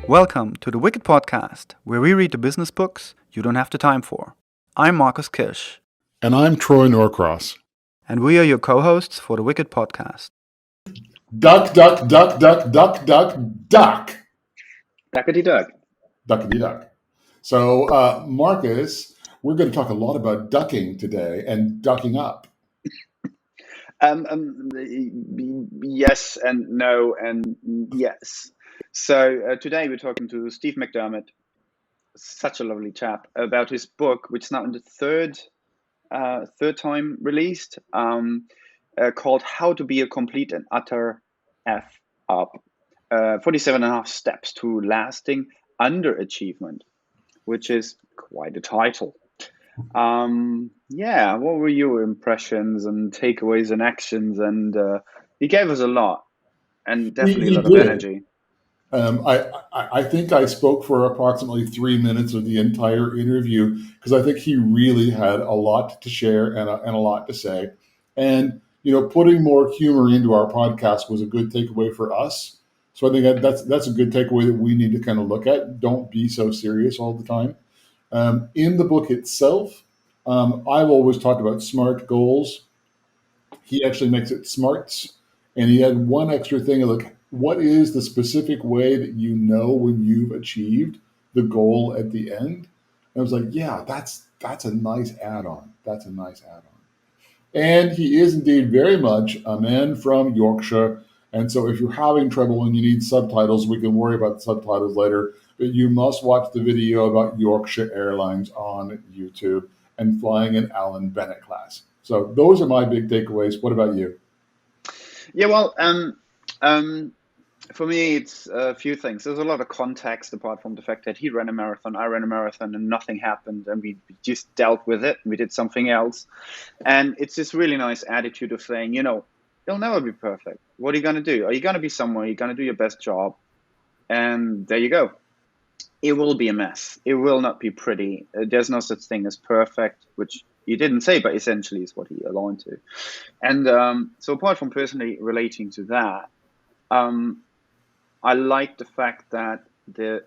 Welcome to the Wicked Podcast, where we read the business books you don't have the time for. I'm Marcus Kirsch. And I'm Troy Norcross. And we are your co-hosts for the Wicked Podcast. Duck, duck, duck, duck, duck, duck, duck. Duckity duck. Duckity duck. So, Marcus, we're going to talk a lot about ducking today and ducking up. Yes and no and yes. So today we're talking to Steve McDermott, such a lovely chap, about his book, which is now in the third time released, called How to Be a Complete and Utter F Up. 47 and a half steps to lasting underachievement, which is quite a title. What were your impressions and takeaways and actions? And he gave us a lot, and definitely a lot of energy. I think I spoke for approximately 3 minutes of the entire interview because I think he really had a lot to share and a lot to say. And, putting more humor into our podcast was a good takeaway for us. So I think that's a good takeaway that we need to kind of look at. Don't be so serious all the time. In the book itself, I've always talked about SMART goals. He actually makes it SMARTs. And he had one extra thing of like, what is the specific way that you know when you've achieved the goal at the end? And I was like, yeah, that's a nice add-on. That's a nice add-on. And he is indeed very much a man from Yorkshire. And so if you're having trouble and you need subtitles, we can worry about the subtitles later. But you must watch the video about Yorkshire Airlines on YouTube and flying an Alan Bennett class. So those are my big takeaways. What about you? Yeah, well, for me, it's a few things. There's a lot of context apart from the fact that he ran a marathon, I ran a marathon, and nothing happened, and we just dealt with it. We did something else. And it's this really nice attitude of saying, you'll never be perfect. What are you going to do? Are you going to be somewhere? You're going to do your best job. And there you go. It will be a mess. It will not be pretty. There's no such thing as perfect, which you didn't say, but essentially is what he aligned to. And so apart from personally relating to that, I like the fact that the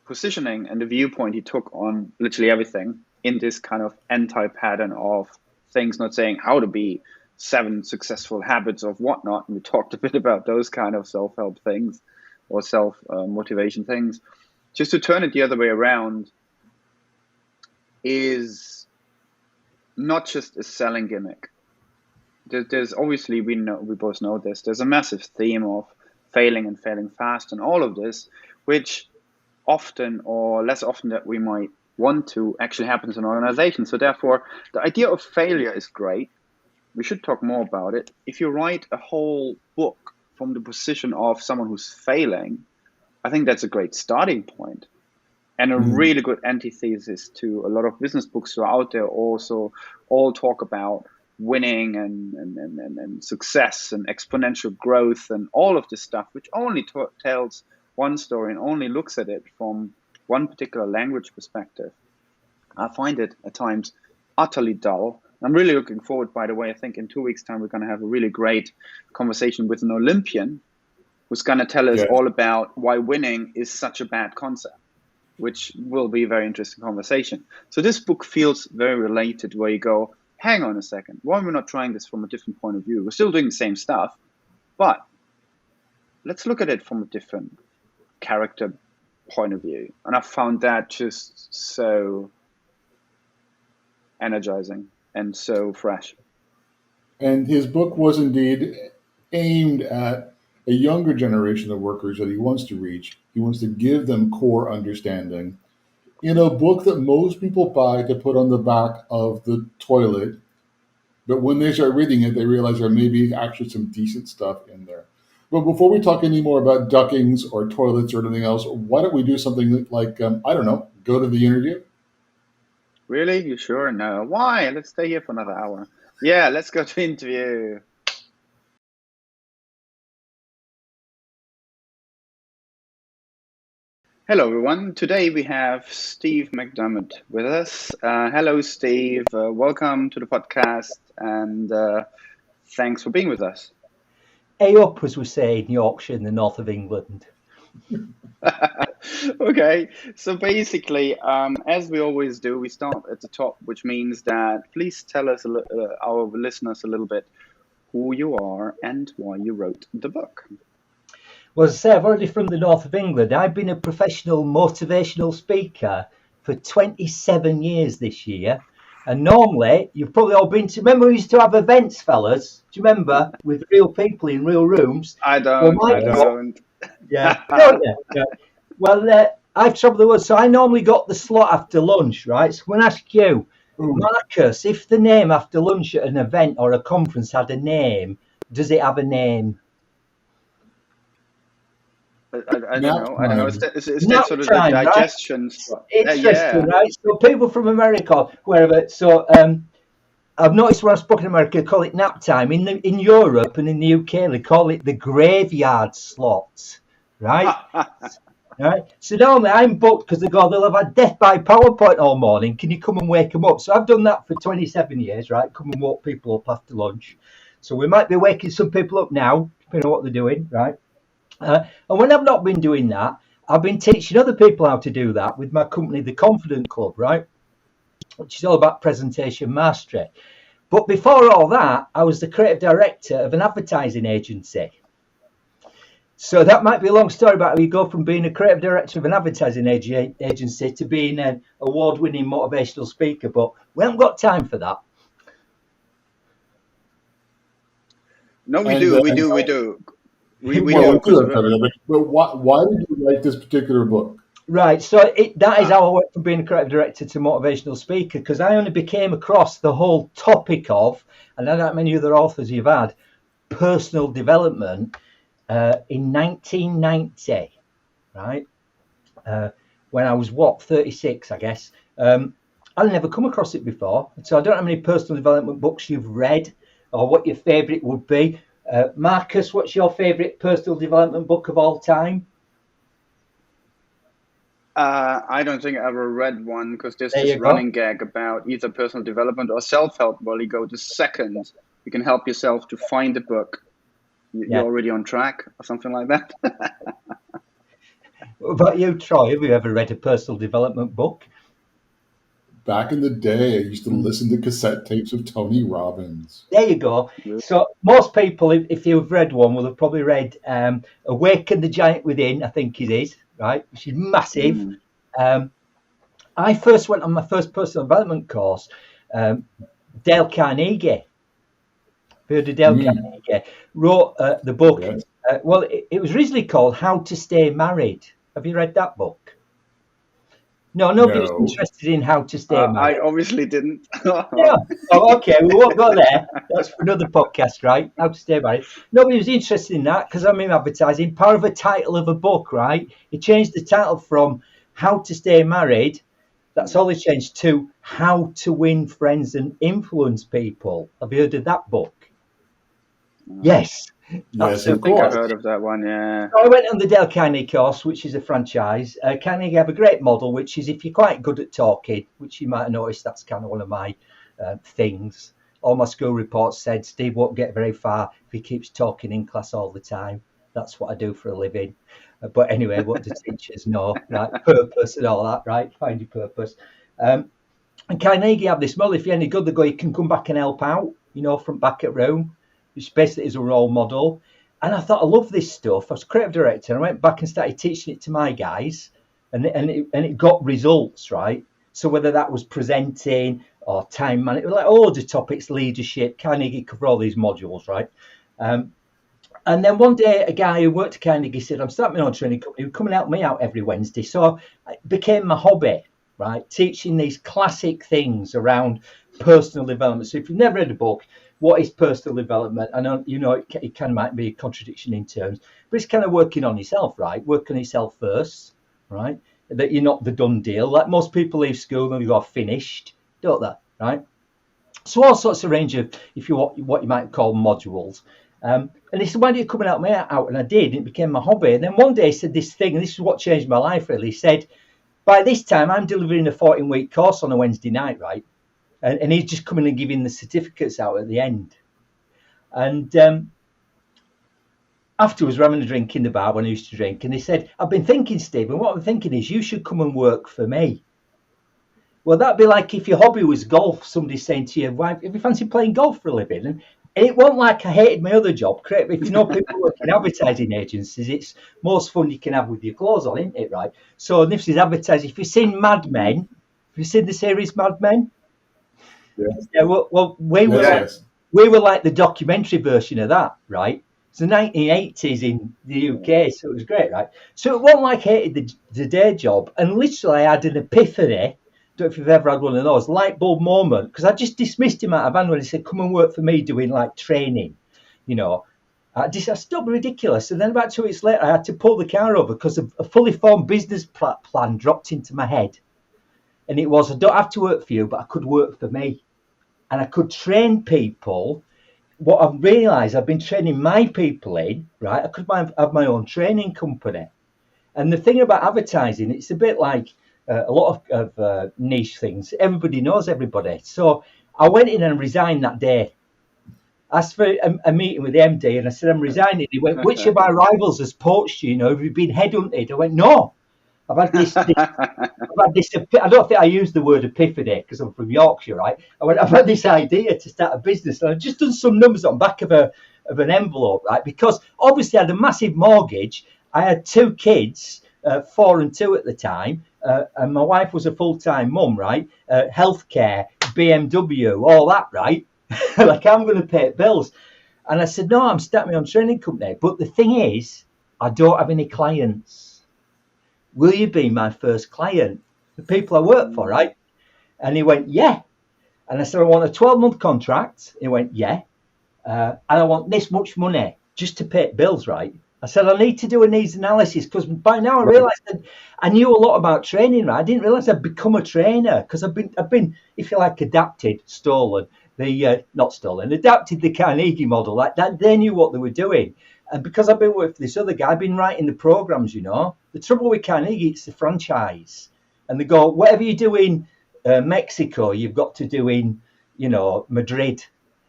positioning and the viewpoint he took on literally everything in this kind of anti-pattern of things, not saying how to be 7 successful habits of whatnot. And we talked a bit about those kind of self-help things or self-motivation things. Just to turn it the other way around is not just a selling gimmick. There's obviously, we both know this, there's a massive theme of failing and failing fast and all of this, which often or less often that we might want to actually happens in an organization. So therefore, the idea of failure is great. We should talk more about it. If you write a whole book from the position of someone who's failing, I think that's a great starting point and a really good antithesis to a lot of business books who are out there also all talk about winning and success and exponential growth and all of this stuff, which only tells one story and only looks at it from one particular language perspective. I find it at times utterly dull. I'm really looking forward, by the way. I think in 2 weeks' time, we're going to have a really great conversation with an Olympian who's going to tell us all about why winning is such a bad concept, which will be a very interesting conversation. So this book feels very related where you go, hang on a second, why are we not trying this from a different point of view? We're still doing the same stuff, but let's look at it from a different character point of view. And I found that just so energizing and so fresh. And his book was indeed aimed at a younger generation of workers that he wants to reach. He wants to give them core understanding in a book that most people buy to put on the back of the toilet. But when they start reading it, they realize there may be actually some decent stuff in there. But before we talk any more about duckings or toilets or anything else, why don't we do something like, go to the interview? Really? You sure? No. Why? Let's stay here for another hour. Yeah, let's go to interview. Hello, everyone. Today we have Steve McDermott with us. Hello, Steve. Welcome to the podcast, and thanks for being with us. A up, as we say in Yorkshire in the north of England. Okay, so basically, as we always do, we start at the top, which means that please tell us, our listeners, a little bit who you are and why you wrote the book. Well, as I say, I'm originally from the north of England. I've been a professional motivational speaker for 27 years this year. And normally, you've probably all been to, remember we used to have events, fellas? Do you remember? With real people in real rooms? I Well, don't. my I Yes. don't. Yeah, don't you? Yeah. Well, I've travelled the world, so I normally got the slot after lunch, right? So I'm going to ask you, Ooh. Marcus, if the name after lunch at an event or a conference had a name, does it have a name? I don't Nap know. I don't know. time. Is that Nap sort of the time, right? digestion stuff? Interesting, Yeah. right? So people from America, wherever. So I've noticed when I've spoken in America, they call it nap time. In Europe and in the UK, they call it the graveyard slot, right? Right. So normally I'm booked because they'll have had death by PowerPoint all morning. Can you come and wake them up? So I've done that for 27 years, right? Come and woke people up after lunch. So we might be waking some people up now, depending on what they're doing, right? And when I've not been doing that, I've been teaching other people how to do that with my company, the Confident Club, right? Which is all about presentation mastery. But before all that, I was the creative director of an advertising agency. So that might be a long story about how you go from being a creative director of an advertising agency to being an award-winning motivational speaker. But we haven't got time for that. No, we And do. We do. We do. We well, do. we do have 'Cause time, but why did you write this particular book? Right, so that is how I went from being a creative director to motivational speaker, because I only became across the whole topic of, and I don't know how many other authors you've had, personal development in 1990, right? When I was 36, I guess. I'd never come across it before, so I don't know how many personal development books you've read or what your favourite would be. Marcus, what's your favourite personal development book of all time? I don't think I ever read one because there's There this you go. running gag about either personal development or self-help. Well, you go the second you can help yourself to find a book, you're already on track or something like that. What about you, Troy? Have you ever read a personal development book? Back in the day, I used to listen to cassette tapes of Tony Robbins. There you go. So most people, if you've read one, will have probably read Awaken the Giant Within, I think it is, right? Which is massive. I first went on my first personal development course, Dale Carnegie. Have you heard of Dale Carnegie? Wrote the book. Yes. Well, it was originally called How to Stay Married. Have you read that book? No, nobody was interested in how to stay married. I obviously didn't. Yeah. Oh, okay, we won't go there. That's for another podcast, right? How to stay married. Nobody was interested in that because I'm in advertising. Part of a title of a book, right? He changed the title from How to Stay Married. That's all he changed to How to Win Friends and Influence People. Have you heard of that book? Yes. Yes, I of think I course. heard of that one, yeah. So I went on the Dale Carnegie course, which is a franchise. Carnegie have a great model, which is if you're quite good at talking, which you might have noticed, that's kind of one of my things. All my school reports said Steve won't get very far if he keeps talking in class all the time. That's what I do for a living. But anyway, what do teachers know, right? Purpose and all that, right? Find your purpose. And Carnegie have this model. If you're any good, they go, you can come back and help out, from back at Rome, which basically is a role model. And I thought, I love this stuff. I was creative director, and I went back and started teaching it to my guys, and it got results, right? So whether that was presenting or time management, like all the topics, leadership, Carnegie cover all these modules, right? And then one day, a guy who worked at Carnegie said, I'm starting my own training company. He would come and help me out every Wednesday. So it became my hobby, right? Teaching these classic things around personal development. So if you've never read a book, what is personal development? I know, it might be a contradiction in terms, but it's kind of working on yourself, right? Work on yourself first, right? That you're not the done deal. Like most people leave school and they go finished, don't they? Right? So all sorts of range of, if you want, what you might call modules. And he said, why don't you come and help me out? And I did, and it became my hobby. And then one day he said this thing, and this is what changed my life really. He said, by this time I'm delivering a 14-week course on a Wednesday night, right? And he's just coming and giving the certificates out at the end. And afterwards, we're having a drink in the bar when I used to drink, and he said, I've been thinking, Stephen, what I'm thinking is you should come and work for me. Well, that'd be like if your hobby was golf, somebody saying to your wife, if you fancy playing golf for a living, and it wasn't like I hated my other job. If you know people work in advertising agencies, it's most fun you can have with your clothes on, isn't it, right? So this is advertising. If you've seen Mad Men, have you seen the series Mad Men? Yeah, well, we were like the documentary version of that, right? It's the 1980s in the UK, so it was great, right? So it wasn't like I hated the day job, and literally I had an epiphany. Don't know if you've ever had one of those light bulb moment, because I just dismissed him out of hand when he said, come and work for me doing like training, you know. I stopped ridiculous. And then about 2 weeks later, I had to pull the car over because a fully formed business plan dropped into my head. And it was, I don't have to work for you, but I could work for me. And I could train people. What I've realised, I've been training my people in, right? I could have my own training company. And the thing about advertising, it's a bit like a lot of niche things. Everybody knows everybody. So I went in and resigned that day. Asked for a meeting with the MD, and I said, I'm resigning. He went, which of our rivals has poached you? You know, have you been headhunted? I went, no. I've had this. I don't think I used the word epiphany because I'm from Yorkshire, right? I've had this idea to start a business, and I've just done some numbers on the back of an envelope, right? Because obviously I had a massive mortgage. I had 2 kids, 4 and 2 at the time, and my wife was a full-time mum, right? Healthcare, BMW, all that, right? Like, I'm going to pay bills. And I said, no, I'm starting my own training company. But the thing is, I don't have any clients. Will you be my first client? The people I work for, right? And he went, yeah. And I said, I want a 12-month contract. He went, yeah. And I want this much money just to pay bills, right? I said, I need to do a needs analysis because by now I realised that I knew a lot about training, right? I didn't realise I'd become a trainer because I've been, if you like, adapted the Carnegie model. Like that, they knew what they were doing. And because I've been with this other guy, I've been writing the programs, you know. The trouble with Carnegie, it's the franchise. And they go, whatever you do in Mexico, you've got to do in, you know, Madrid.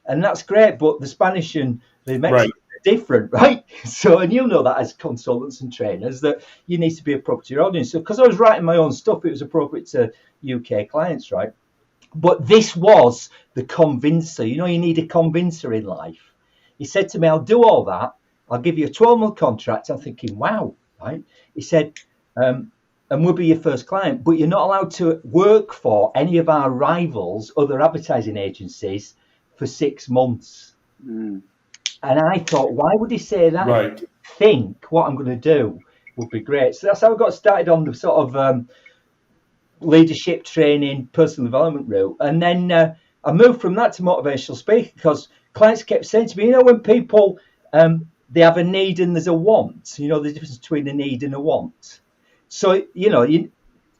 And that's great, but the Spanish and the Mexican are different, right? So, and you'll know that as consultants and trainers, that you need to be appropriate to your audience. So because I was writing my own stuff, it was appropriate to UK clients, right? But this was the convincer. You know, you need a convincer in life. He said to me, I'll do all that. I'll give you a 12-month contract. I'm thinking, wow, right? He said, and we'll be your first client, but you're not allowed to work for any of our rivals, other advertising agencies, for 6 months. And I thought, why would he say that? Right. I think what I'm going to do would be great. So that's how I got started on the sort of leadership training, personal development route. And then I moved from that to motivational speaking because clients kept saying to me, you know, when people... they have a need and there's a want. You know the difference between a need and a want. So, you know, you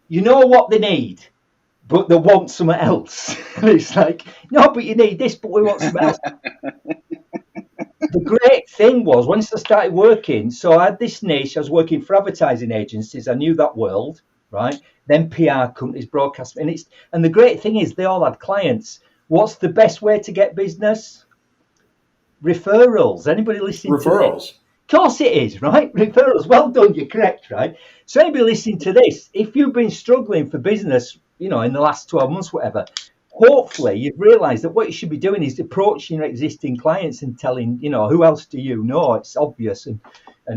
know what they need, but they want something else. And it's like, no, but you need this, but we want something else. The great thing was, once I started working, so I had this niche, I was working for advertising agencies. I knew that world, right? Then PR companies, broadcast. And the great thing is they all had clients. What's the best way to get business? Referrals. Anybody listening to this? Of course it is, right? Referrals. Well done, you're correct, right? So anybody listening to this, if you've been struggling for business, you know, in the last 12 months, whatever, hopefully you've realised that what you should be doing is approaching your existing clients and telling, you know, who else do you know? It's obvious. And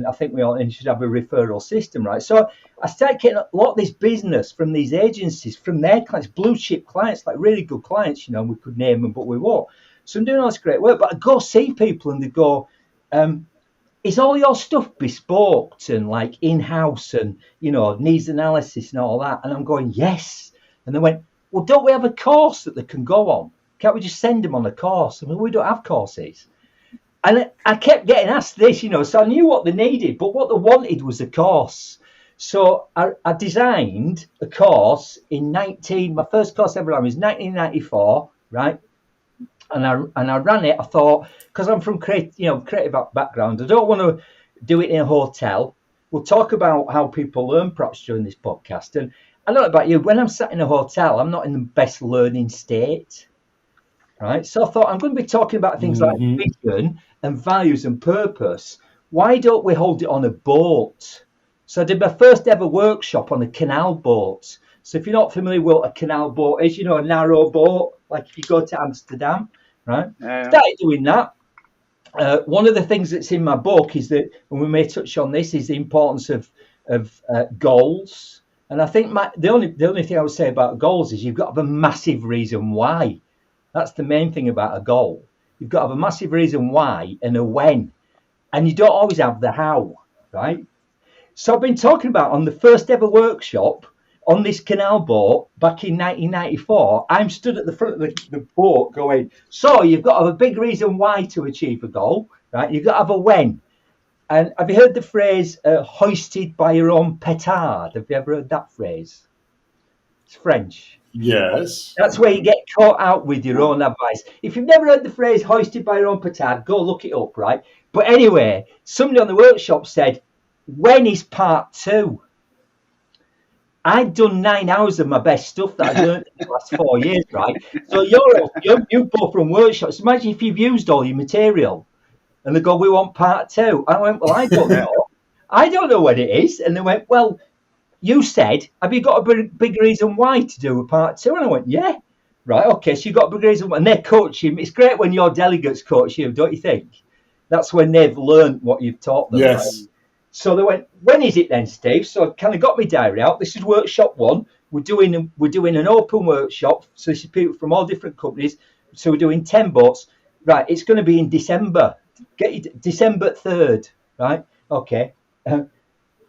I think we all should have a referral system, right? So I started getting a lot of this business from these agencies, from their clients, blue chip clients, like really good clients, you know, we could name them, but we won't. So I'm doing all this great work, but I go see people and they go, is all your stuff bespoke and like in-house and, you know, needs analysis and all that? And I'm going, yes. And they went, well, don't we have a course that they can go on? Can't we just send them on a course? I mean, we don't have courses. And I kept getting asked this, you know, so I knew what they needed, but what they wanted was a course. So I designed a course my first course I ever ran was 1994, right? And I ran it. I thought, because I'm from creative background, I don't want to do it in a hotel. We'll talk about how people learn perhaps during this podcast. And I don't know about you, when I'm sat in a hotel, I'm not in the best learning state, right? So I thought I'm going to be talking about things like vision and values and purpose. why don't we hold it on a boat? So I did my first ever workshop on a canal boat. So if you're not familiar with what a canal boat is, a narrow boat, like if you go to Amsterdam, right? Yeah. Started doing that. One of the things that's in my book is that, and we may touch on this, is the importance of goals. And I think the only thing I would say about goals is you've got to have a massive reason why. That's the main thing about a goal. You've got to have a massive reason why and a when. And you don't always have the how, right? So I've been talking about on the first ever workshop on this canal boat back in 1994, I'm stood at the front of the boat going, so you've got to have a big reason why to achieve a goal, right? You've got to have a when. And have you heard the phrase hoisted by your own petard? Have you ever heard that phrase? It's French. Yes. That's where you get caught out with your own advice. If you've never heard the phrase hoisted by your own petard, go look it up, right? But anyway, somebody on the workshop said, when is part 2? I'd done 9 hours of my best stuff that I'd learned in the last 4 years, right? So you both from workshops. Imagine if you've used all your material and they go, we want part 2. I went, well, I don't know. I don't know what it is. And they went, well, you said, have you got a big reason why to do a part 2? And I went, yeah. Right, okay, so you've got a big reason why. And they're coaching. It's great when your delegates coach you, don't you think? That's when they've learned what you've taught them. Yes. Right? So they went, when is it then, Steve? So I kind of got my diary out. This is workshop 1. We're doing an open workshop. So this is people from all different companies. So we're doing 10 boats. Right, it's going to be in December. December 3rd, right? Okay. Didn't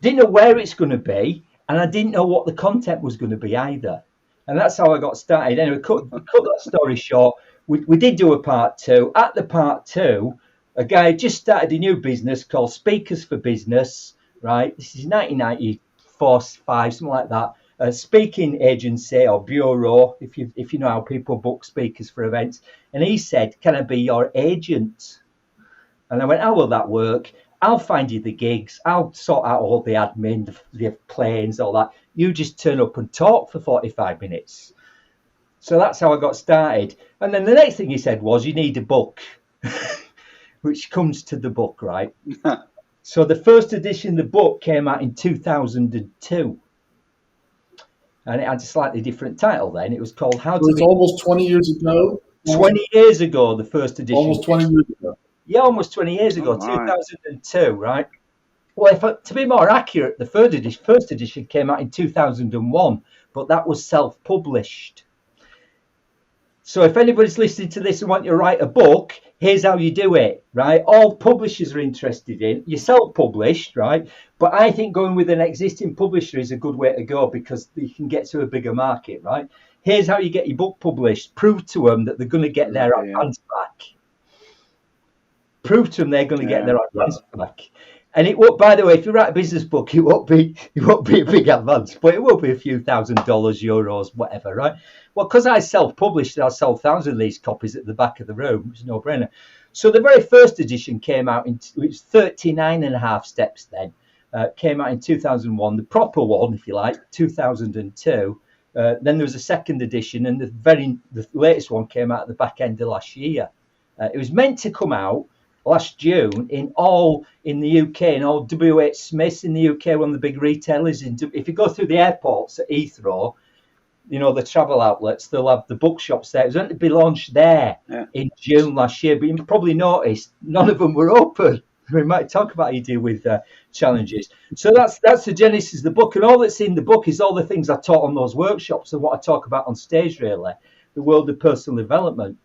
know where it's going to be, and I didn't know what the content was going to be either. And that's how I got started. Anyway, cut that story short. We did do a part 2. At the part 2, a guy just started a new business called Speakers for Business, right? This is 1994, 5, something like that. A speaking agency or bureau, if you know how people book speakers for events. And he said, can I be your agent? And I went, how will that work? I'll find you the gigs. I'll sort out all the admin, the planes, all that. You just turn up and talk for 45 minutes. So that's how I got started. And then the next thing he said was, you need a book. Which comes to the book, right? So the first edition of the book came out in 2002. And it had a slightly different title then. It was called How to It's almost 20 years ago. 20 years ago, the first edition. Almost 20 years ago. Yeah, almost 20 years ago, Oh, 2002, right? Well, to be more accurate, the first edition came out in 2001, but that was self-published. So if anybody's listening to this and want you to write a book, here's how you do it, right? All publishers are interested in. You're self-published, right? But I think going with an existing publisher is a good way to go because you can get to a bigger market, right? Here's how you get your book published. Prove to them that they're going to get their advance back. Prove to them they're going to get their advance back. And it won't, by the way, if you write a business book, it won't be a big advance, but it will be a few $1,000, euros, whatever, right? Well, because I self-published, I sold thousands of these copies at the back of the room. It's a no-brainer. So the very first edition came out it was 39 and a half steps then. Came out in 2001, the proper one, if you like, 2002. Then there was a second edition, and the latest one came out at the back end of last year. It was meant to come out last June in the UK, in all WH Smiths in the UK, one of the big retailers. If you go through the airports at Heathrow, the travel outlets, they'll have the bookshops there. It was meant to be launched there in June last year, but you probably noticed none of them were open. We might talk about how you deal with challenges. So that's the genesis of the book, and all that's in the book is all the things I taught on those workshops and what I talk about on stage, really, the world of personal development.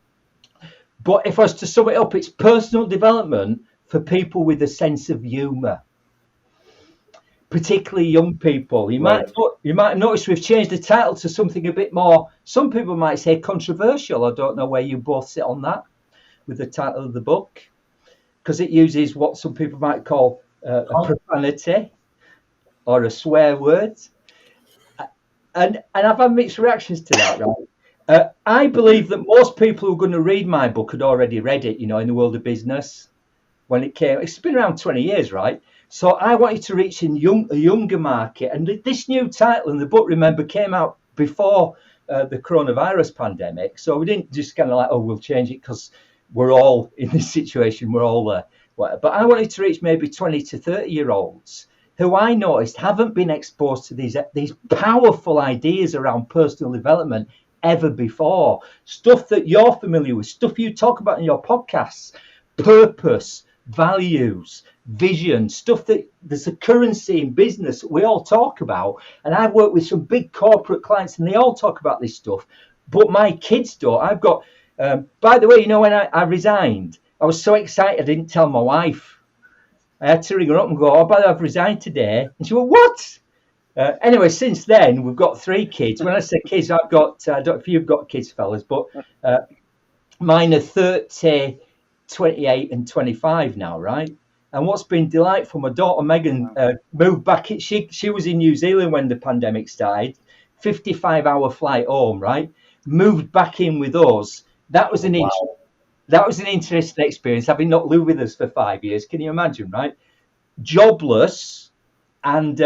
But if I was to sum it up, it's personal development for people with a sense of humour, particularly young people. You might notice we've changed the title to something a bit more, some people might say controversial. I don't know where you both sit on that with the title of the book, because it uses what some people might call a profanity or a swear word. And I've had mixed reactions to that, right? I believe that most people who are going to read my book had already read it, in the world of business when it came. It's been around 20 years, right? So I wanted to reach a younger market. And this new title in the book, remember, came out before the coronavirus pandemic. So we didn't just kind of like, we'll change it because we're all in this situation. We're all there. But I wanted to reach maybe 20 to 30-year-olds who I noticed haven't been exposed to these powerful ideas around personal development ever before. Stuff that you're familiar with, stuff you talk about in your podcasts, purpose, values, vision, stuff that there's a currency in business that we all talk about. And I've worked with some big corporate clients and they all talk about this stuff, but my kids don't. I've got, by the way, you know, when I resigned, I was so excited I didn't tell my wife. I had to ring her up and go, oh, by the way, I've resigned today. And she went, what? Anyway, since then, we've got 3 kids. When I say kids, I've got, I don't know if you've got kids, fellas, but mine are 30, 28 and 25 now, right? And what's been delightful, my daughter Megan moved back. She was in New Zealand when the pandemic started, 55-hour flight home, right? Moved back in with us. That was an interesting experience, having not lived with us for 5 years. Can you imagine, right? Jobless, and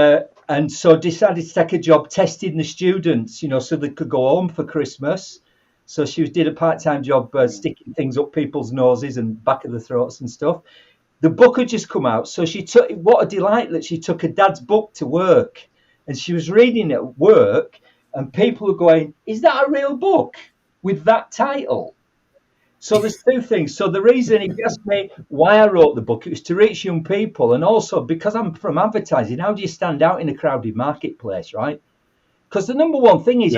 so decided to take a job testing the students, you know, so they could go home for Christmas. So she did a part-time job sticking things up people's noses and back of the throats and stuff. The book had just come out, so she took, what a delight that she took her dad's book to work, and she was reading it at work, and people were going, is that a real book with that title? So there's 2 things. So the reason he asked me why I wrote the book, it was to reach young people, and also because I'm from advertising, how do you stand out in a crowded marketplace, right? Because the number one thing is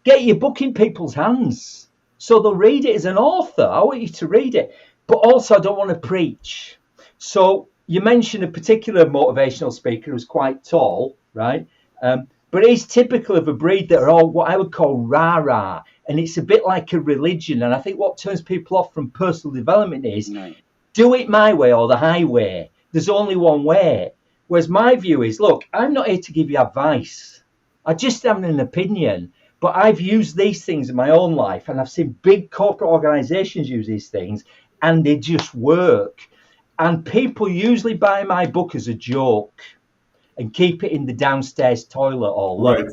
get your book in people's hands so they'll read it as an author. I want you to read it, but also I don't want to preach. So you mentioned a particular motivational speaker who's quite tall, right? But he's typical of a breed that are all what I would call rah-rah. And it's a bit like a religion. And I think what turns people off from personal development is do it my way or the highway. There's only one way. Whereas my view is, look, I'm not here to give you advice. I just have an opinion. But I've used these things in my own life. And I've seen big corporate organizations use these things. And they just work. And people usually buy my book as a joke and keep it in the downstairs toilet all night,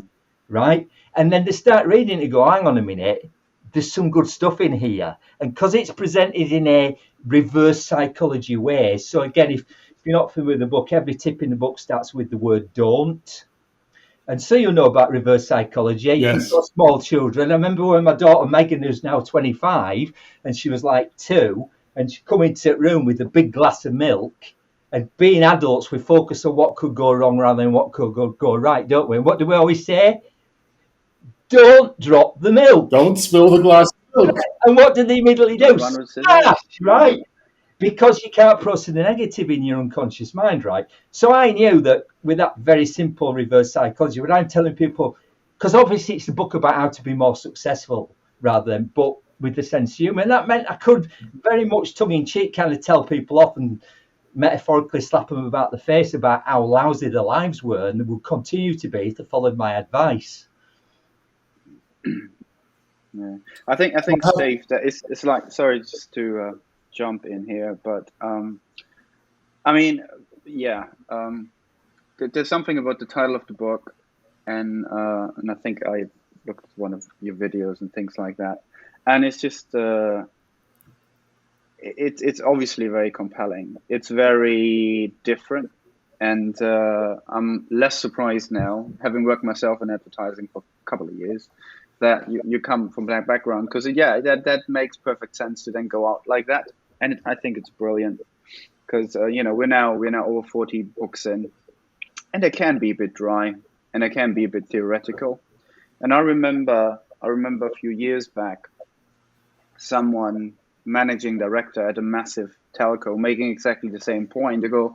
right? And then they start reading it and go, hang on a minute, there's some good stuff in here. And because it's presented in a reverse psychology way. So again, if you're not familiar with the book, every tip in the book starts with the word don't. And so you know about reverse psychology. Yes. For small children. I remember when my daughter Megan, who's now 25, and she was like 2, and she come into the room with a big glass of milk. And being adults, we focus on what could go wrong rather than what could go right, don't we? And what do we always say? Don't drop the milk. Don't spill the glass of milk. And what do they immediately do? Right? Because you can't process the negative in your unconscious mind, right? So I knew that with that very simple reverse psychology, when I'm telling people, because obviously it's a book about how to be more successful rather than, but with the sense of humor. And that meant I could very much tongue-in-cheek kind of tell people off and metaphorically slap them about the face about how lousy their lives were, and they would continue to be if they followed my advice. Yeah, I think Steve, that it's like, sorry, just to jump in here, but I mean, yeah, there's something about the title of the book, and I think I looked at one of your videos and things like that, and it's just it's obviously very compelling. It's very different, and I'm less surprised now, having worked myself in advertising for a couple of years, that you come from that background, because that makes perfect sense to then go out like that, and I think it's brilliant, because we're now over 40 books in, and they can be a bit dry, and they can be a bit theoretical, and I remember a few years back, someone managing director at a massive telco making exactly the same point. They go,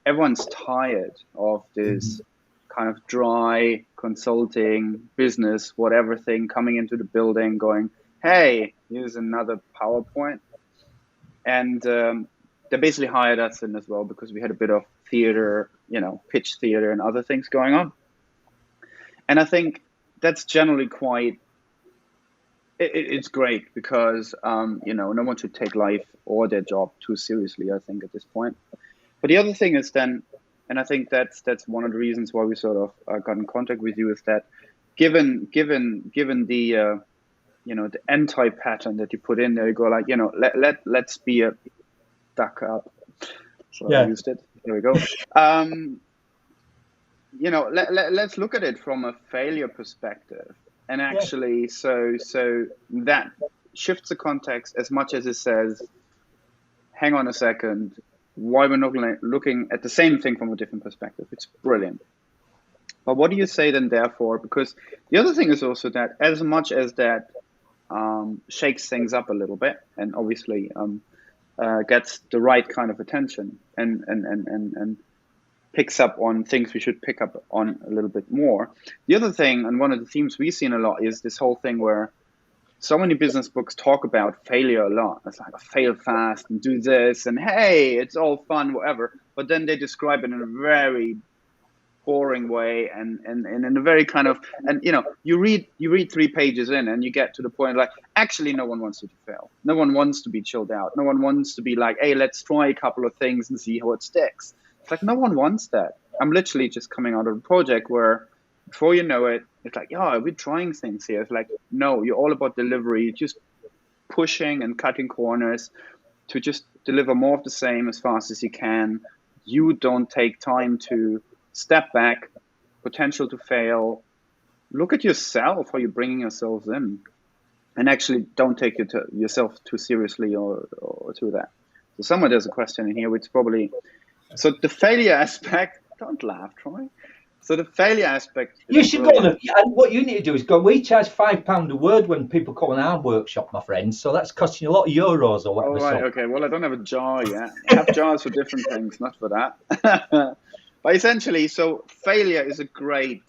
everyone's tired of this kind of dry consulting business, whatever thing, coming into the building going, hey, here's another PowerPoint. And they basically hired us in as well because we had a bit of theater, pitch theater and other things going on. And I think that's generally quite, it's great because, no one should take life or their job too seriously, I think, at this point. But the other thing is then, and I think that's one of the reasons why we sort of got in contact with you, is that given the, the anti-pattern that you put in there, you go like, let's be a stuck up. So Yeah. I used it. There we go. Let's look at it from a failure perspective. And actually, so that shifts the context as much as it says, hang on a second, why we're not looking at the same thing from a different perspective. It's brilliant. But what do you say then, therefore? Because the other thing is also that as much as that shakes things up a little bit, and obviously gets the right kind of attention and picks up on things we should pick up on a little bit more. The other thing, and one of the themes we've seen a lot, is this whole thing where so many business books talk about failure a lot. It's like, fail fast and do this, and hey, it's all fun, whatever. But then they describe it in a very boring way, and in a very kind of, and you read 3 pages in, and you get to the point like, actually, no one wants you to fail. No one wants to be chilled out. No one wants to be like, hey, let's try a couple of things and see how it sticks. It's like, no one wants that. I'm literally just coming out of a project where before you know it, it's like, yeah, we're trying things here. It's like, no, you're all about delivery. You're just pushing and cutting corners to just deliver more of the same as fast as you can. You don't take time to step back, potential to fail. Look at yourself, how you're bringing yourselves in, and actually don't take yourself too seriously or to that. So somewhere there's a question in here, which probably, so the failure aspect, don't laugh, Troy. So the failure aspect. You should go on. And what you need to do is go. We charge £5 a word when people come on our workshop, my friends. So that's costing you a lot of euros or whatever. Oh, right, okay. Well, I don't have a jar yet. I have jars for different things, not for that. But essentially, so failure is a great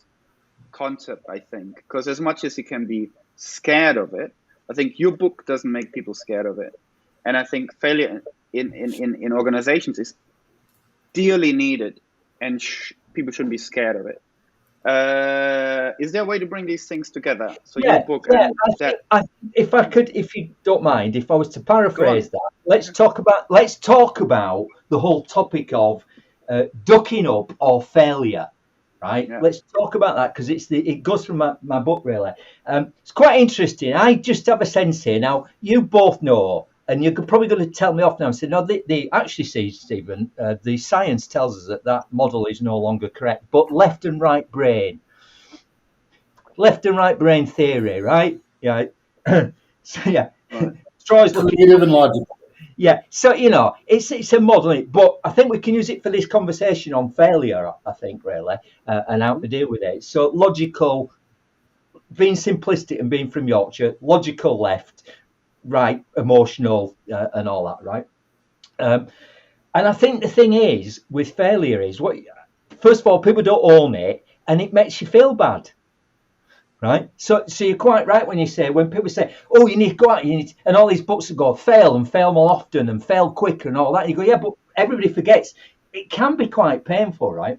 concept, I think, because as much as you can be scared of it, I think your book doesn't make people scared of it. And I think failure in organizations is dearly needed, and people shouldn't be scared of it. Is there a way to bring these things together? So your book, and if you don't mind, if I was to paraphrase that, let's talk about the whole topic of ducking up or failure, right? Yeah. Let's talk about that, because it goes from my book, really. It's quite interesting. I just have a sense here now. You both know, and you're probably going to tell me off now and say, no, they actually see, Stephen, the science tells us that model is no longer correct, but left and right brain theory, right? Yeah. So yeah, right. Troy's looking creative and logical. Yeah, so it's a model, but I think we can use it for this conversation on failure. I think really, and how to deal with it. So logical, being simplistic and being from Yorkshire, logical left, right, emotional, and all that, right? And I think the thing is with failure is first of all, people don't own it, and it makes you feel bad. Right, so you're quite right when people say, "Oh, you need to go out," and all these books that go fail and fail more often and fail quicker and all that. You go, yeah, but everybody forgets it can be quite painful, right?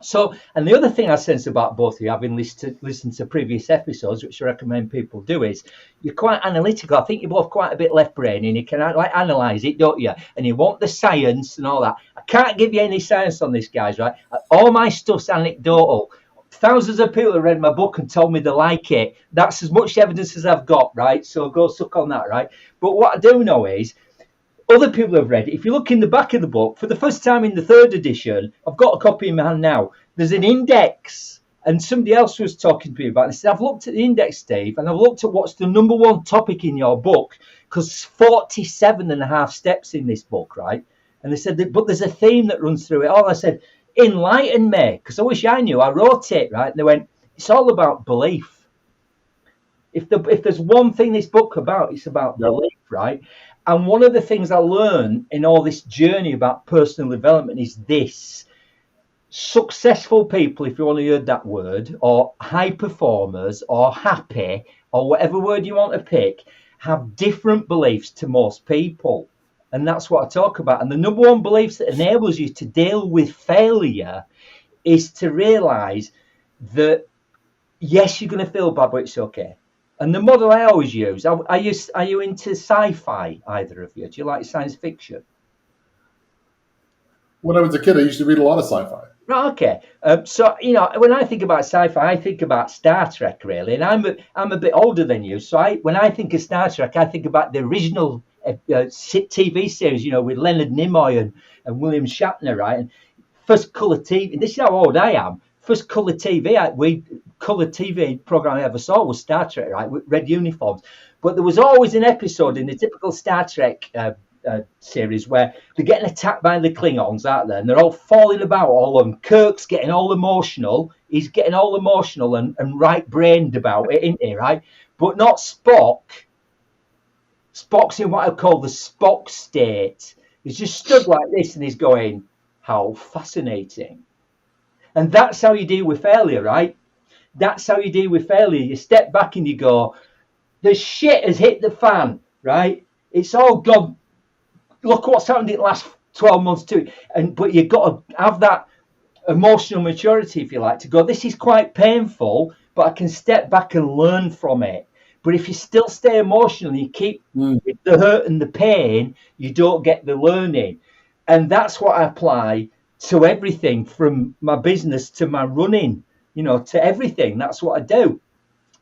So, and the other thing I sense about both of you, having listened to previous episodes, which I recommend people do, is you're quite analytical. I think you're both quite a bit left brain, and you can analyse it, don't you? And you want the science and all that. I can't give you any science on this, guys, right? All my stuff's anecdotal. Thousands of people have read my book and told me they like it. That's as much evidence as I've got, right? So go suck on that, right? But what I do know is other people have read it. If you look in the back of the book, for the first time in the 3rd edition, I've got a copy in my hand now. There's an index, and somebody else was talking to me about it. They said, I've looked at the index, Steve, and I've looked at what's the number one topic in your book, because 47 and a half steps in this book, right? And they said, but there's a theme that runs through it all. I said, enlighten me, because I wish I knew. I wrote it, right? And they went, it's all about belief. If there's one thing this book about, it's about belief, right? And one of the things I learned in all this journey about personal development is this: successful people, if you want to hear that word, or high performers, or happy, or whatever word you want to pick, have different beliefs to most people. And that's what I talk about. And the number one belief that enables you to deal with failure is to realise that, yes, you're going to feel bad, but it's okay. And the model I always use, are you into sci-fi, either of you? Do you like science fiction? When I was a kid, I used to read a lot of sci-fi. Right, okay. So, when I think about sci-fi, I think about Star Trek, really. And I'm a bit older than you. So when I think of Star Trek, I think about the original TV series, with Leonard Nimoy and William Shatner, right? And first colour TV. This is how old I am. First colour TV program I ever saw was Star Trek, right? With red uniforms. But there was always an episode in the typical Star Trek series where they're getting attacked by the Klingons, aren't they? And they're all falling about, all of them. Kirk's getting all emotional. He's getting all emotional and right-brained about it, isn't he, right? But not Spock. Spock's in what I call the Spock state. He's just stood like this and he's going, how fascinating. And that's how you deal with failure, right? That's how you deal with failure. You step back and you go, the shit has hit the fan, right? It's all gone. Look what's happened in the last 12 months too. But you've got to have that emotional maturity, if you like, to go, this is quite painful, but I can step back and learn from it. But if you still stay emotional and you keep the hurt and the pain, you don't get the learning. And that's what I apply to everything, from my business to my running, to everything. That's what I do.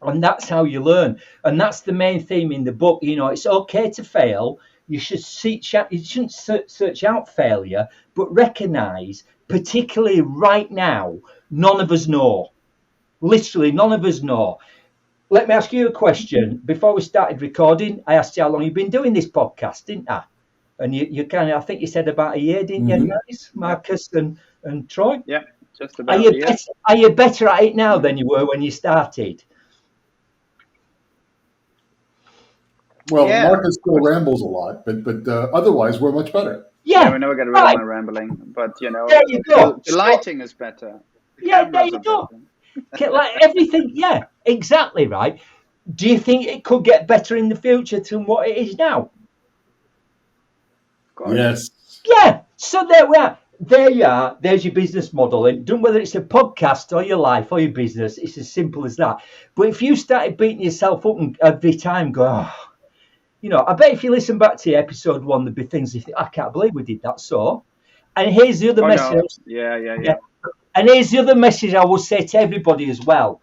And that's how you learn. And that's the main theme in the book. It's okay to fail. You shouldn't search out failure, but recognize, particularly right now, none of us know. Literally, none of us know. Let me ask you a question. Before we started recording, I asked you how long you've been doing this podcast, didn't I? And you kind of, I think you said about a year, didn't you, guys? Marcus and Troy? Yeah, just about a year. Are you better at it now than you were when you started? Well, Marcus still rambles a lot, but otherwise we're much better. Yeah, we never get rid of my rambling, but there you go. The lighting is better. There you go. Like everything, yeah, exactly right. Do you think it could get better in the future than what it is now? Yes. Yeah. So there we are. There you are. There's your business model. And don't, whether it's a podcast or your life or your business, it's as simple as that. But if you started beating yourself up every time, go, I bet if you listen back to episode 1, there'd be things you think, I can't believe we did that. So, and here's the other message. No. Yeah. And here's the other message I will say to everybody as well.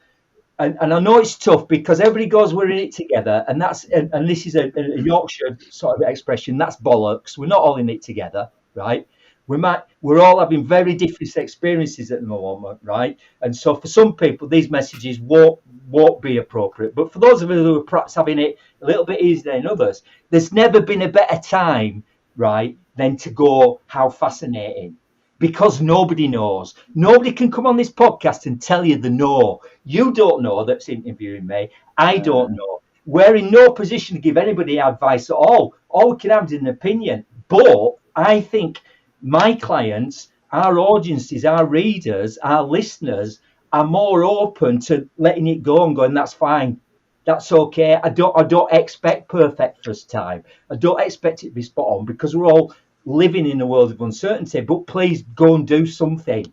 And I know it's tough because everybody goes, we're in it together. And this is a Yorkshire sort of expression. That's bollocks. We're not all in it together, right? We're all having very different experiences at the moment, right? And so for some people, these messages won't be appropriate. But for those of us who are perhaps having it a little bit easier than others, there's never been a better time, right, than to go, how fascinating. Because nobody knows. Nobody can come on this podcast and tell you the no. You don't know that's interviewing me. I don't know. We're in no position to give anybody advice at all. All we can have is an opinion. But I think my clients, our audiences, our readers, our listeners are more open to letting it go and going, that's fine. That's okay. I don't expect perfect first time. I don't expect it to be spot on because we're all living in a world of uncertainty. But please go and do something.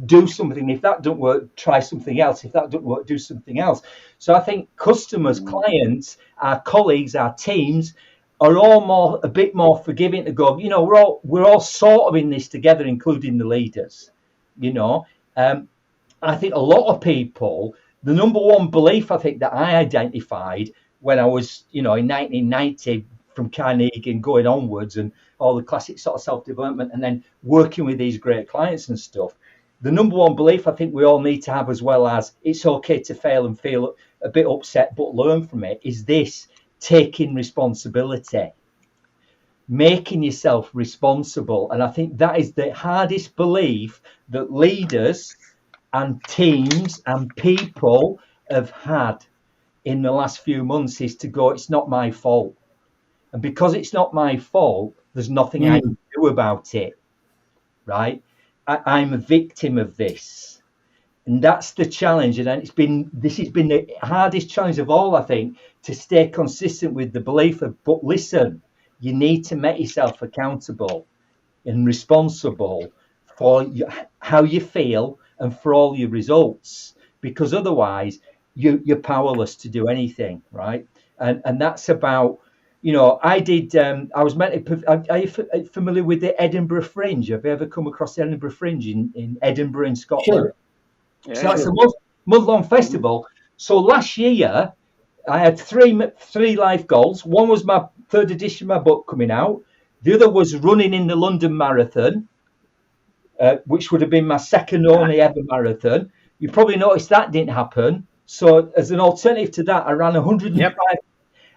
Do something. If that don't work, try something else. If that don't work, do something else. So I think customers, clients, our colleagues, our teams are all a bit more forgiving to go, we're all sort of in this together, including the leaders. I think a lot of people, the number one belief I think that I identified when I was, in 1990 from Carnegie and going onwards and all the classic sort of self-development and then working with these great clients and stuff, the number one belief I think we all need to have, as well as it's okay to fail and feel a bit upset, but learn from it, is this: taking responsibility, making yourself responsible. And I think that is the hardest belief that leaders and teams and people have had in the last few months, is to go, it's not my fault. And because it's not my fault, there's nothing I can do about it, right? I'm a victim of this. And that's the challenge. And this has been the hardest challenge of all, I think, to stay consistent with the belief of, but listen, you need to make yourself accountable and responsible for how you feel and for all your results, because otherwise you're powerless to do anything, right? And that's about, I was meant to, are you familiar with the Edinburgh Fringe? Have you ever come across the Edinburgh Fringe in Edinburgh in Scotland? Sure. Yeah, so that's a month-long festival. So last year, I had three life goals. One was my third edition of my book coming out. The other was running in the London Marathon, which would have been my second only ever marathon. You probably noticed that didn't happen. So as an alternative to that, I ran 105. Yep.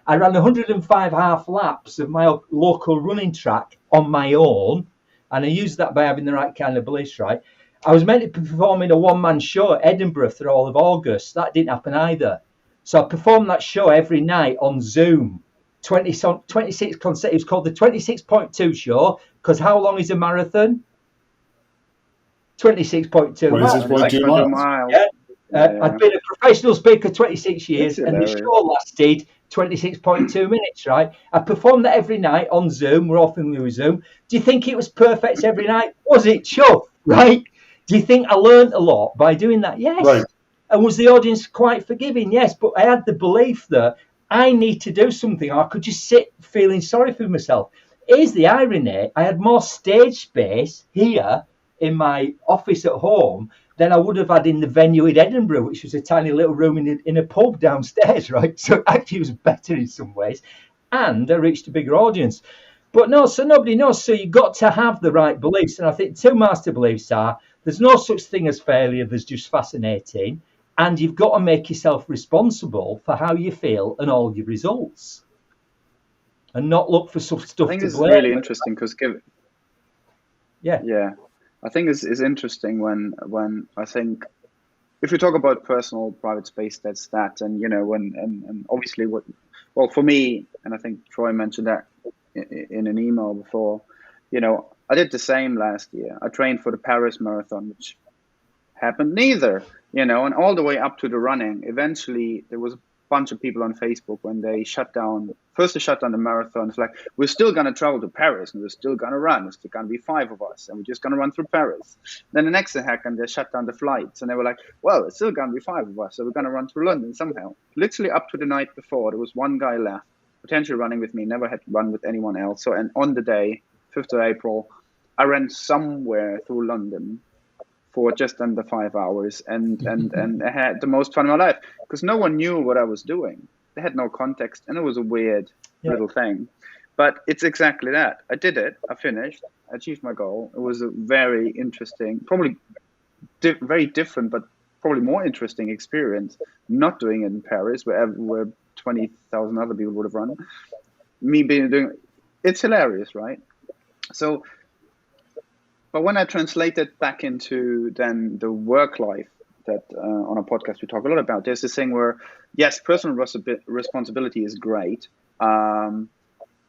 I ran 105 half laps of my local running track on my own, and I used that by having the right kind of beliefs, right? I was meant to be performing a one-man show at Edinburgh for all of August. That didn't happen either. So I performed that show every night on Zoom. 26 consecutive. It's called the 26.2 show, because how long is a marathon? 26.2 miles. 26.2 miles. Yeah. I'd been a professional speaker 26 years, and the hilarious. show lasted 26.2 minutes, right? I performed that every night on Zoom. We're all familiar with Zoom. Do you think it was perfect every night? Was it chuff, right? Do you think I learned a lot by doing that? Yes. Right. And was the audience quite forgiving? Yes. But I had the belief that I need to do something, or I could just sit feeling sorry for myself. Here's the irony. I had more stage space here in my office at home than I would have had in the venue in Edinburgh, which was a tiny little room in a pub downstairs, right? So actually it was better in some ways, and I reached a bigger audience. But no, so nobody knows. So you've got to have the right beliefs. And I think two master beliefs are, there's no such thing as failure, there's just fascinating. And you've got to make yourself responsible for how you feel and all your results. And not look for some stuff I think to this is blame. really interesting because Yeah. I think it's interesting when I think if you talk about personal private space, that's that, and and obviously for me, and I think Troy mentioned that in an email before, I did the same last year. I trained for the Paris Marathon, which happened neither, and all the way up to the running. Eventually, there was a bunch of people on Facebook when they shut down the marathon. It's like, we're still going to travel to Paris and we're still going to run. It's still going to be 5 of us and we're just going to run through Paris. Then the next second, they shut down the flights and they were like, well, it's still going to be 5 of us, so we're going to run through London somehow. Literally up to the night before, there was one guy left, potentially running with me, never had run with anyone else. So, and on the day, 5th of April, I ran somewhere through London for just under 5 hours, and I had the most fun of my life because no one knew what I was doing. They had no context, and it was a weird little thing. But it's exactly that. I did it. I finished. I achieved my goal. It was a very interesting, probably very different, but probably more interesting experience. Not doing it in Paris, where 20,000 other people would have run. Me doing it's hilarious, right? So. But when I translate it back into then the work life that on a podcast we talk a lot about, there's this thing where, yes, personal responsibility is great. The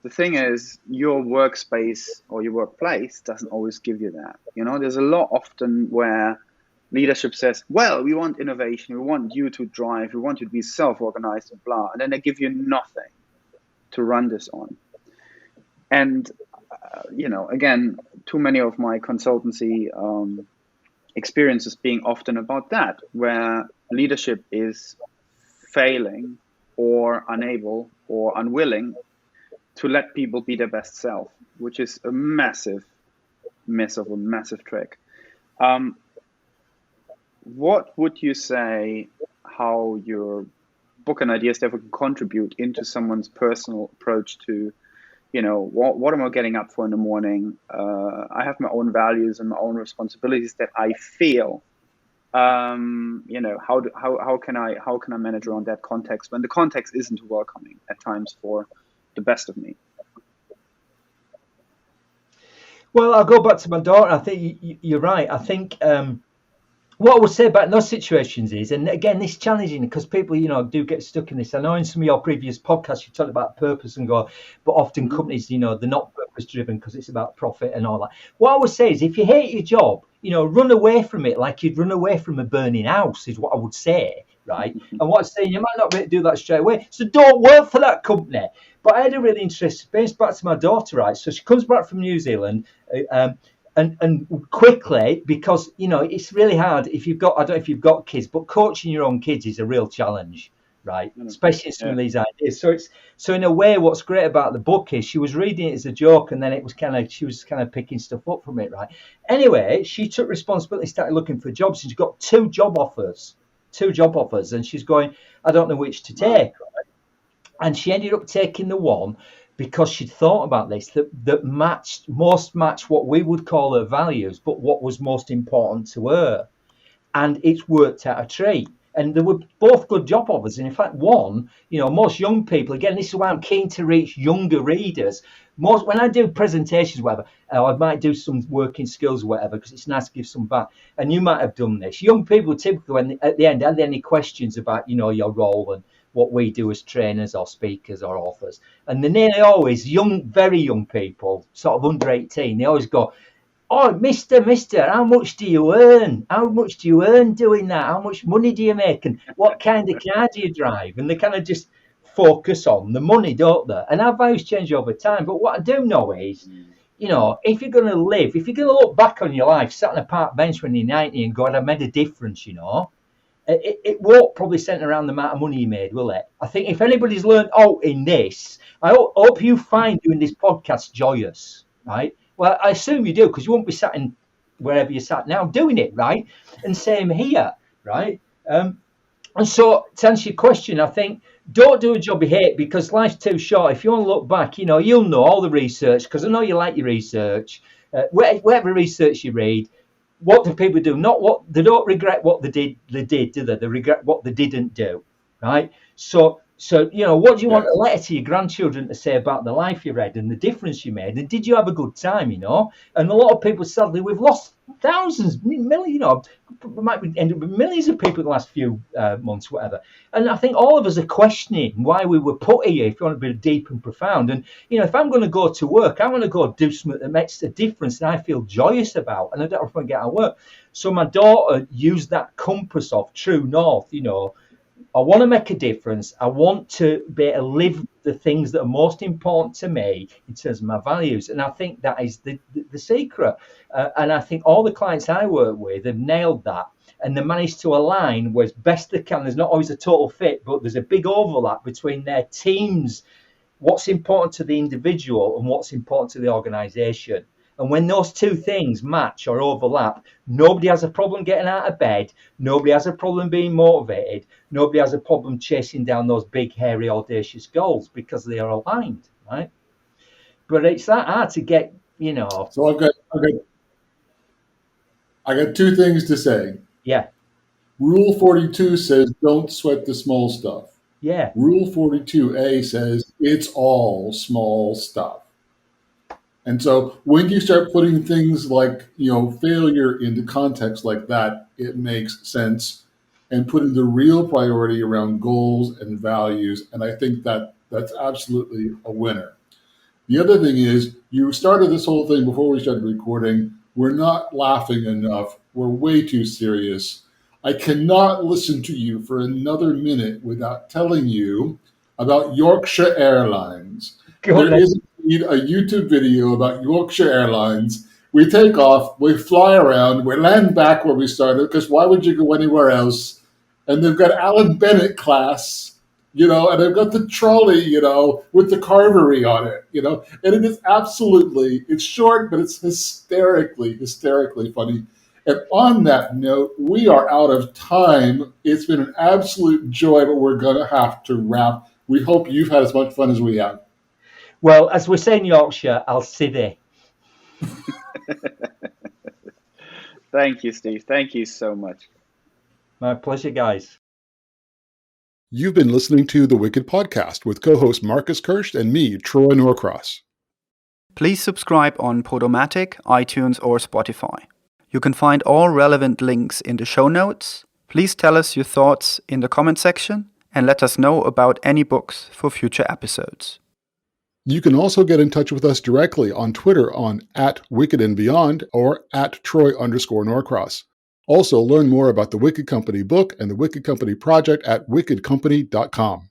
thing is, your workspace or your workplace doesn't always give you that. There's a lot often where leadership says, well, we want innovation, we want you to drive, we want you to be self-organized and blah. And then they give you nothing to run this on. And again, too many of my consultancy experiences being often about that, where leadership is failing or unable or unwilling to let people be their best self, which is a massive miss of a massive trick. What would you say how your book and ideas therefore can contribute into someone's personal approach to what am I getting up for in the morning? I have my own values and my own responsibilities that I feel. How can I manage around that context when the context isn't welcoming at times for the best of me? Well, I'll go back to my daughter. I think you're right. I think what I would say about those situations is, and again, this is challenging because people, do get stuck in this. I know in some of your previous podcasts, you talked about purpose and but often companies, they're not purpose driven because it's about profit and all that. What I would say is if you hate your job, run away from it like you'd run away from a burning house is what I would say, right? And what I'm saying, you might not be able to do that straight away. So don't work for that company. But I had a really interesting experience back to my daughter, right? So she comes back from New Zealand, and quickly, because it's really hard if you've got, I don't know if you've got kids, but coaching your own kids is a real challenge, right? Especially in some of these ideas. So in a way, what's great about the book is she was reading it as a joke, and then she was kind of picking stuff up from it, right? Anyway, she took responsibility, started looking for jobs, and she got two job offers, and she's going, I don't know which to take. Right? And she ended up taking the one because she'd thought about this, that matched what we would call her values, but what was most important to her. And it's worked out a treat. And they were both good job offers. And in fact, one, most young people, again, this is why I'm keen to reach younger readers. When I do presentations, whatever, I might do some working skills, whatever, because it's nice to give some back. And you might have done this. Young people typically, when at the end, had any questions about, your role and what we do as trainers or speakers or authors. And they're nearly always very young people, sort of under 18. They always go, "Oh, mister, how much do you earn? How much do you earn doing that? How much money do you make? And what kind of car do you drive?" And they kind of just focus on the money, don't they? And our values change over time. But what I do know is, if you're going to look back on your life, sat on a park bench when you're 90 and go, "I made a difference," it won't probably center around the amount of money you made, will it? I think if anybody's learned in this, I hope you find doing this podcast joyous, right? Well, I assume you do, because you won't be sat in wherever you're sat now doing it, right? And same here, right? And so to answer your question, I think don't do a job you hate, because life's too short. If you want to look back, you'll know all the research, because I know you like your research. Whatever research you read, what do people do? They don't regret what they did, do they? They regret what they didn't do, right? So what do you want a letter to your grandchildren to say about the life you read and the difference you made? And did you have a good time, And a lot of people, sadly, we've lost thousands, millions, we might end up with millions of people in the last few months, whatever. And I think all of us are questioning why we were put here, if you want to be deep and profound. And, if I'm going to go to work, I'm going to go do something that makes a difference and I feel joyous about, and I don't want to get out of work. So my daughter used that compass of true north, I want to make a difference. I want to be able to live the things that are most important to me in terms of my values. And I think that is the secret. And I think all the clients I work with have nailed that. And they managed to align as best they can. There's not always a total fit, but there's a big overlap between their teams, what's important to the individual and what's important to the organization. And when those two things match or overlap, nobody has a problem getting out of bed. Nobody has a problem being motivated. Nobody has a problem chasing down those big, hairy, audacious goals, because they are aligned, right? But it's that hard to get, So I got two things to say. Yeah. Rule 42 says don't sweat the small stuff. Yeah. Rule 42A says it's all small stuff. And so when you start putting things like, failure into context like that, it makes sense, and putting the real priority around goals and values. And I think that's absolutely a winner. The other thing is, you started this whole thing before we started recording. We're not laughing enough. We're way too serious. I cannot listen to you for another minute without telling you about Yorkshire Airlines. There is indeed a YouTube video about Yorkshire Airlines. We take off, we fly around, we land back where we started, because why would you go anywhere else? And they've got Alan Bennett class, and they've got the trolley, with the carvery on it, and it is it's short, but it's hysterically funny. And on that note, we are out of time. It's been an absolute joy, but we're going to have to wrap. We hope you've had as much fun as we have. Well, as we say in Yorkshire, I'll see thee. Thank you, Steve. Thank you so much. My pleasure, guys. You've been listening to The Wicked Podcast with co-host Marcus Kirsch and me, Troy Norcross. Please subscribe on Podomatic, iTunes, or Spotify. You can find all relevant links in the show notes. Please tell us your thoughts in the comment section and let us know about any books for future episodes. You can also get in touch with us directly on Twitter on @WickedandBeyond or @Troy_Norcross. Also, learn more about the Wicked Company book and the Wicked Company project at wickedcompany.com.